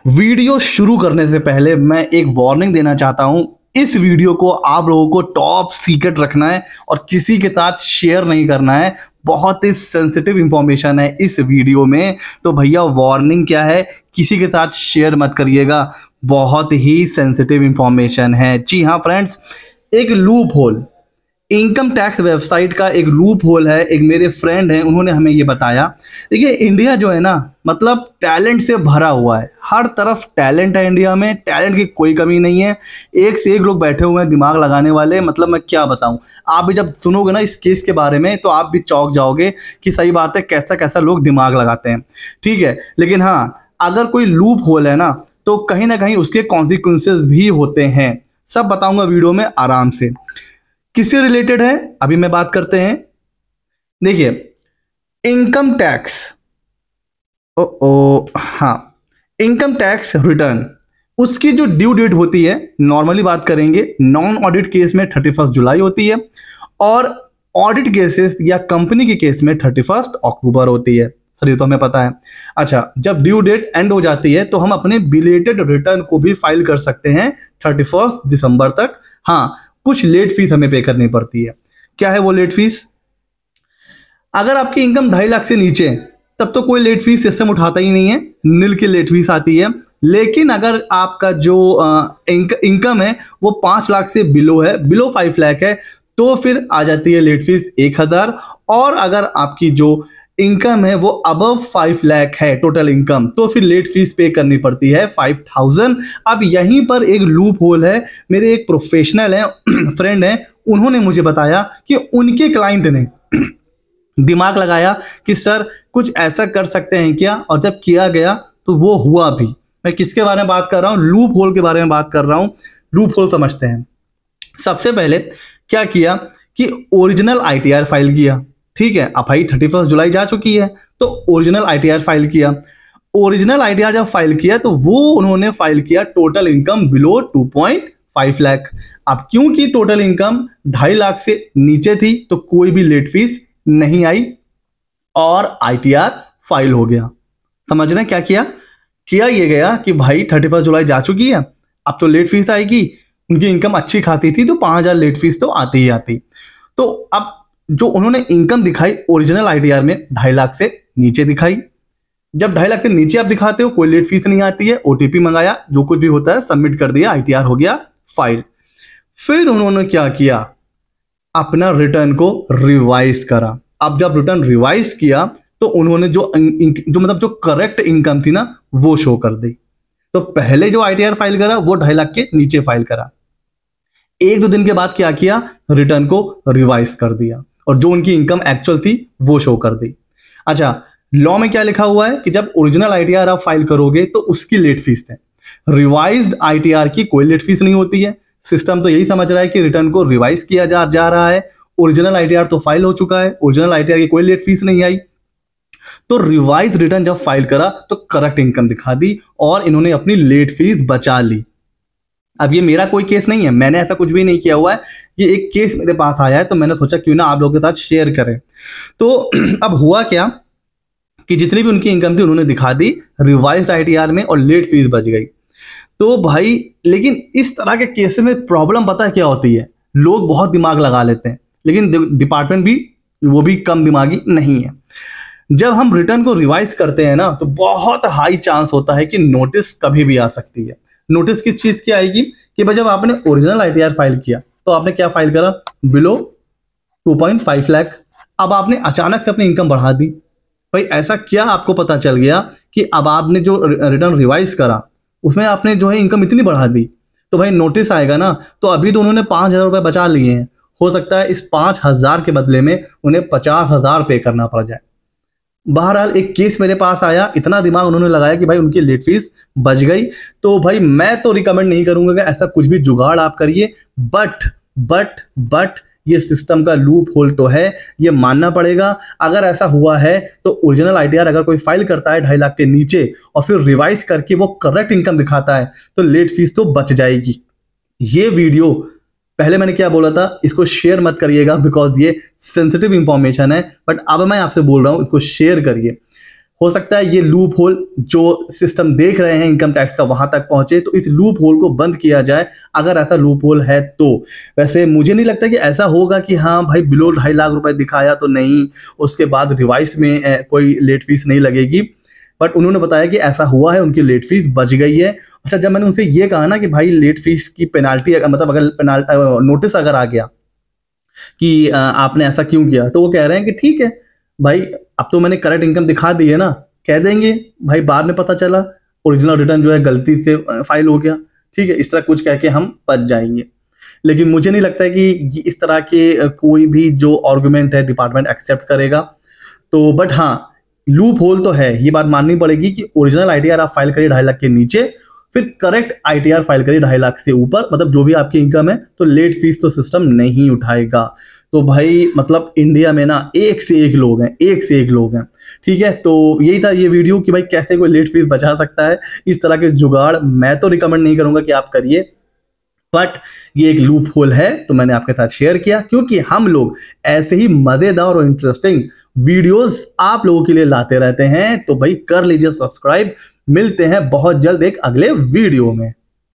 Video शुरू करने से पहले मैं एक वार्निंग देना चाहता हूं। इस वीडियो को आप लोगों को टॉप सीक्रेट रखना है और किसी के साथ शेयर नहीं करना है। बहुत ही सेंसिटिव इंफॉर्मेशन है इस वीडियो में, तो भैया वार्निंग क्या है, किसी के साथ शेयर मत करिएगा। बहुत ही सेंसिटिव इंफॉर्मेशन है। जी हाँ फ्रेंड्स, एक loop hole, income tax website का एक लूप होल है। एक मेरे फ्रेंड हैं, उन्होंने हमें ये बताया। देखिए इंडिया जो है ना, मतलब टैलेंट से भरा हुआ है। हर तरफ टैलेंट है इंडिया में, टैलेंट की कोई कमी नहीं है। एक से एक लोग बैठे हुए हैं दिमाग लगाने वाले, मतलब मैं क्या बताऊं। आप भी जब सुनोगे ना इस केस के बारे में तो आप भी चौंक जाओगे कि सही बात है, कैसा कैसा लोग दिमाग लगाते हैं। ठीक है, लेकिन हाँ, अगर कोई लूप होल है ना तो कहीं ना कहीं उसके कॉन्सिक्वेंसेस भी होते हैं। सब बताऊंगा वीडियो में आराम से। किससे रिलेटेड है अभी मैं बात करते हैं। देखिए इनकम टैक्स, हाँ, इनकम टैक्स रिटर्न, उसकी जो ड्यू डेट होती है, नॉर्मली बात करेंगे नॉन ऑडिट केस में 31 जुलाई होती है और ऑडिट केसेस या कंपनी के केस में 31 अक्टूबर होती है। सर ये तो हमें पता है। अच्छा, जब ड्यू डेट एंड हो जाती है तो हम अपने बिलेटेड रिटर्न को भी फाइल कर सकते हैं 31 दिसंबर तक। हाँ, कुछ लेट फीस हमें पे करनी पड़ती है। क्या है वो लेट फीस? अगर आपकी इनकम 2.5 लाख से नीचे है तब तो कोई लेट फीस सिस्टम उठाता ही नहीं है, नील की लेट फीस आती है। लेकिन अगर आपका जो इनकम है वो 5 लाख से बिलो है, बिलो 5 लाख है, तो फिर आ जाती है लेट फीस 1000। और अगर आपकी जो इनकम है वो अबव 5 लाख है टोटल इनकम, तो फिर लेट फीस पे करनी पड़ती है 5000। अब यहीं पर एक लूप होल है। मेरे एक प्रोफेशनल है फ्रेंड है, उन्होंने मुझे बताया कि उनके क्लाइंट ने दिमाग लगाया कि सर कुछ ऐसा कर सकते हैं क्या, और जब किया गया तो वो हुआ भी। मैं किसके बारे में बात कर रहा हूँ? लूप होल के बारे में बात कर रहा हूँ। लूप होल समझते हैं। सबसे पहले क्या किया कि ओरिजिनल आईटीआर फाइल किया। ठीक है, अब भाई 31 जुलाई जा चुकी है तो ओरिजिनल आईटीआर फाइल किया। ओरिजिनल आईटीआर जब फाइल किया तो वो उन्होंने फाइल किया टोटल इनकम बिलो 2.5 लाख। अब क्योंकि टोटल इनकम 2.5 लाख से नीचे थी तो कोई भी लेट फीस नहीं आई और आईटीआर फाइल हो गया। समझ रहे हैं क्या किया ये गया कि भाई 31 जुलाई जा चुकी है, अब तो लेट फीस आएगी। उनकी इनकम अच्छी खाती थी तो 5000 लेट फीस तो आती ही आती। तो अब जो उन्होंने इनकम दिखाई ओरिजिनल आईटीआर में 2.5 लाख से नीचे दिखाई। जब 2.5 लाख से नीचे आप दिखाते हो कोई लेट फीस नहीं आती है, ओटीपी मंगाया, जो कुछ भी होता है सबमिट कर दिया, आईटीआर हो गया फाइल। फिर उन्होंने क्या किया, अपना रिटर्न को रिवाइज करा। अब जब रिटर्न रिवाइज किया तो उन्होंने जो मतलब जो करेक्ट इनकम थी ना वो शो कर दी। तो पहले जो आईटीआर फाइल करा वो 2.5 लाख के नीचे फाइल करा। 1-2 दिन के बाद क्या किया, रिटर्न को रिवाइज कर दिया और जो उनकी इनकम एक्चुअल थी वो शो कर दी। अच्छा, लॉ में क्या लिखा हुआ है कि जब ओरिजिनल आईटीआर आप फाइल करोगे तो उसकी लेट फीस है, रिवाइज्ड आईटीआर की कोई लेट फीस नहीं होती है। सिस्टम तो यही समझ रहा है कि रिटर्न को रिवाइज किया जा रहा है, ओरिजिनल आईटीआर तो फाइल हो चुका है, ओरिजिनल आईटीआर की कोई लेट फीस नहीं आई। तो रिवाइज रिटर्न जब फाइल करा तो करेक्ट इनकम दिखा दी और इन्होंने अपनी लेट फीस बचा ली। अब ये मेरा कोई केस नहीं है, मैंने ऐसा कुछ भी नहीं किया हुआ है, ये एक केस मेरे पास आया है तो मैंने सोचा क्यों ना आप लोगों के साथ शेयर करें। तो अब हुआ क्या कि जितनी भी उनकी इनकम थी उन्होंने दिखा दी रिवाइज्ड आईटीआर में और लेट फीस बच गई। तो भाई लेकिन इस तरह के केस में प्रॉब्लम पता है क्या होती है, लोग बहुत दिमाग लगा लेते हैं लेकिन डिपार्टमेंट भी वो भी कम दिमागी नहीं है। जब हम रिटर्न को रिवाइज करते हैं ना तो बहुत हाई चांस होता है कि नोटिस कभी भी आ सकती है। नोटिस किस चीज की आएगी कि भाई जब आपने ओरिजिनल आईटीआर फाइल किया तो आपने क्या फाइल करा, बिलो 2.5 लाख। अब आपने अचानक से अपनी इनकम बढ़ा दी। भाई ऐसा क्या आपको पता चल गया कि अब आपने जो रिटर्न रिवाइज करा उसमें आपने जो है इनकम इतनी बढ़ा दी, तो भाई नोटिस आएगा ना। तो अभी तो उन्होंने 5000 रुपये बचा लिए हैं, हो सकता है इस 5000 के बदले में उन्हें 50,000 पे करना पड़ जाए। बहरहाल एक केस मेरे पास आया, इतना दिमाग उन्होंने लगाया कि भाई उनकी लेट फीस बच गई। तो भाई मैं तो रिकमेंड नहीं करूंगा कि ऐसा कुछ भी जुगाड़ आप करिए, बट ये सिस्टम का लूप होल तो है, ये मानना पड़ेगा। अगर ऐसा हुआ है तो ओरिजिनल आईटीआर अगर कोई फाइल करता है 2.5 लाख के नीचे और फिर रिवाइज करके वो करेक्ट इनकम दिखाता है तो लेट फीस तो बच जाएगी। ये वीडियो पहले मैंने क्या बोला था, इसको शेयर मत करिएगा बिकॉज ये सेंसिटिव इंफॉर्मेशन है, बट अब मैं आपसे बोल रहा हूं इसको शेयर करिए। हो सकता है ये लूप होल जो सिस्टम देख रहे हैं इनकम टैक्स का वहां तक पहुंचे, तो इस लूप होल को बंद किया जाए अगर ऐसा लूप होल है तो। वैसे मुझे नहीं लगता कि ऐसा होगा कि हाँ भाई बिलो 2.5 लाख रुपए दिखाया तो नहीं, उसके बाद रिवाइज में कोई लेट फीस नहीं लगेगी। बट उन्होंने बताया कि ऐसा हुआ है, उनकी लेट फीस बच गई है। अच्छा, जब मैंने उनसे ये कहा ना कि भाई लेट फीस की पेनाल्टी, मतलब अगर नोटिस अगर आ गया कि आपने ऐसा क्यों किया, तो वो कह रहे हैं कि ठीक है भाई, अब तो मैंने करेक्ट इनकम दिखा दी है ना, कह देंगे भाई बाद में पता चला ओरिजिनल रिटर्न जो है गलती से फाइल हो गया, ठीक है, इस तरह कुछ कह के हम बच जाएंगे। लेकिन मुझे नहीं लगता है कि इस तरह के कोई भी जो आर्गुमेंट है डिपार्टमेंट एक्सेप्ट करेगा। तो बट हाँ, लूप होल तो है, ये बात माननी पड़ेगी कि ओरिजिनल आईटीआर आप फाइल करिए 2.5 लाख के नीचे, फिर करेक्ट आईटीआर फाइल करिए 2.5 लाख से ऊपर, मतलब जो भी आपकी इनकम है, तो लेट फीस तो सिस्टम नहीं उठाएगा। तो भाई मतलब इंडिया में ना एक से एक लोग हैं, एक से एक लोग हैं, ठीक है। तो यही था ये वीडियो कि भाई कैसे कोई लेट फीस बचा सकता है। इस तरह के जुगाड़ मैं तो रिकमेंड नहीं करूंगा कि आप करिए, बट ये एक लूप होल है तो मैंने आपके साथ शेयर किया, क्योंकि हम लोग ऐसे ही मजेदार और इंटरेस्टिंग वीडियोस आप लोगों के लिए लाते रहते हैं। तो भाई कर लीजिए सब्सक्राइब। मिलते हैं बहुत जल्द एक अगले वीडियो में।